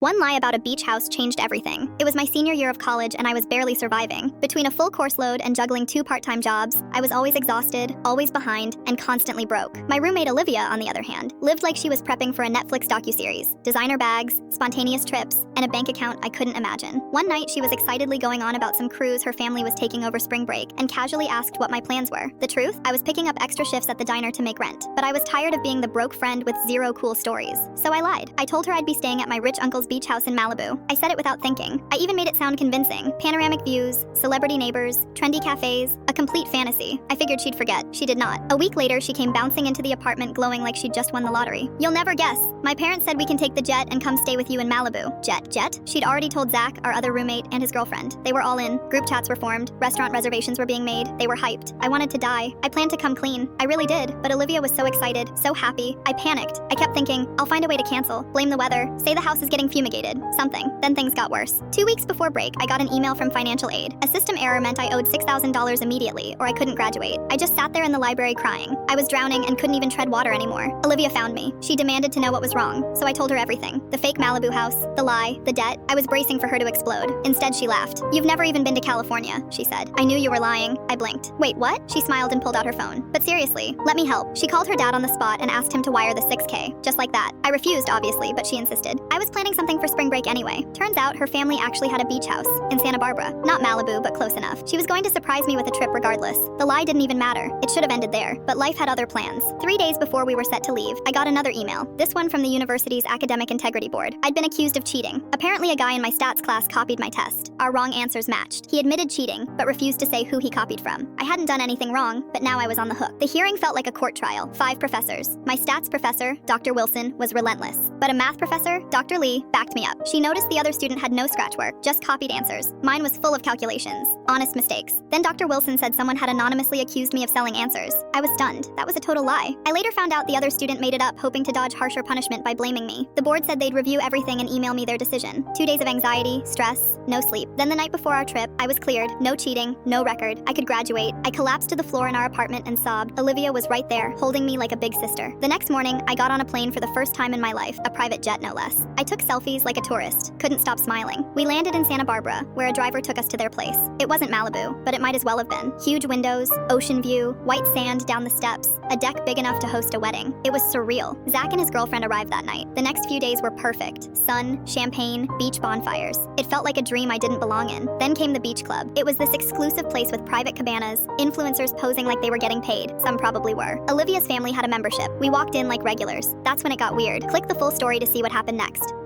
One lie about a beach house changed everything. It was my senior year of college and I was barely surviving. Between a full course load and juggling 2 part-time jobs, I was always exhausted, always behind, and constantly broke. My roommate Olivia, on the other hand, lived like she was prepping for a Netflix docuseries. Designer bags, spontaneous trips, and a bank account I couldn't imagine. One night, she was excitedly going on about some cruise her family was taking over spring break and casually asked what my plans were. The truth? I was picking up extra shifts at the diner to make rent, but I was tired of being the broke friend with 0 cool stories. So I lied. I told her I'd be staying at my rich uncle's beach house in Malibu. I said it without thinking. I even made it sound convincing. Panoramic views, celebrity neighbors, trendy cafes, a complete fantasy. I figured she'd forget. She did not. A week later, she came bouncing into the apartment glowing like she'd just won the lottery. You'll never guess. My parents said we can take the jet and come stay with you in Malibu. Jet? She'd already told Zach, our other roommate, and his girlfriend. They were all in. Group chats were formed. Restaurant reservations were being made. They were hyped. I wanted to die. I planned to come clean. I really did. But Olivia was so excited, so happy. I panicked. I kept thinking, I'll find a way to cancel. Blame the weather. Say the house is getting fumigated. Something. Then things got worse. 2 weeks before break, I got an email from financial aid. A system error meant I owed $6,000 immediately, or I couldn't graduate. I just sat there in the library crying. I was drowning and couldn't even tread water anymore. Olivia found me. She demanded to know what was wrong, so I told her everything. The fake Malibu house, the lie, the debt. I was bracing for her to explode. Instead, she laughed. You've never even been to California, she said. I knew you were lying. I blinked. Wait, what? She smiled and pulled out her phone. But seriously, let me help. She called her dad on the spot and asked him to wire the $6K. Just like that. I refused, obviously, but she insisted. I was planning something for spring break anyway. Turns out her family actually had a beach house in Santa Barbara. Not Malibu, but close enough. She was going to surprise me with a trip regardless. The lie didn't even matter. It should have ended there. But life had other plans. 3 days before we were set to leave, I got another email. This one from the university's academic integrity board. I'd been accused of cheating. Apparently a guy in my stats class copied my test. Our wrong answers matched. He admitted cheating, but refused to say who he copied from. I hadn't done anything wrong, but now I was on the hook. The hearing felt like a court trial. 5 professors. My stats professor, Dr. Wilson, was relentless. But a math professor, Dr. Lee, backed me up. She noticed the other student had no scratch work, just copied answers. Mine was full of calculations. Honest mistakes. Then Dr. Wilson said someone had anonymously accused me of selling answers. I was stunned. That was a total lie. I later found out the other student made it up, hoping to dodge harsher punishment by blaming me. The board said they'd review everything and email me their decision. 2 days of anxiety, stress, no sleep. Then the night before our trip, I was cleared. No cheating, no record. I could graduate. I collapsed to the floor in our apartment and sobbed. Olivia was right there, holding me like a big sister. The next morning, I got on a plane for the first time in my life, a private jet no less. I took selfies like a tourist. Couldn't stop smiling. We landed in Santa Barbara, where a driver took us to their place. It wasn't Malibu, but it might as well have been. Huge windows, ocean view, white sand down the steps, a deck big enough to host a wedding. It was surreal. Zach and his girlfriend arrived that night. The next few days were perfect. Sun, champagne, beach bonfires. It felt like a dream I didn't belong in. Then came the beach club. It was this exclusive place with private cabanas, influencers posing like they were getting paid. Some probably were. Olivia's family had a membership. We walked in like regulars. That's when it got weird. Click the full story to see what happened next.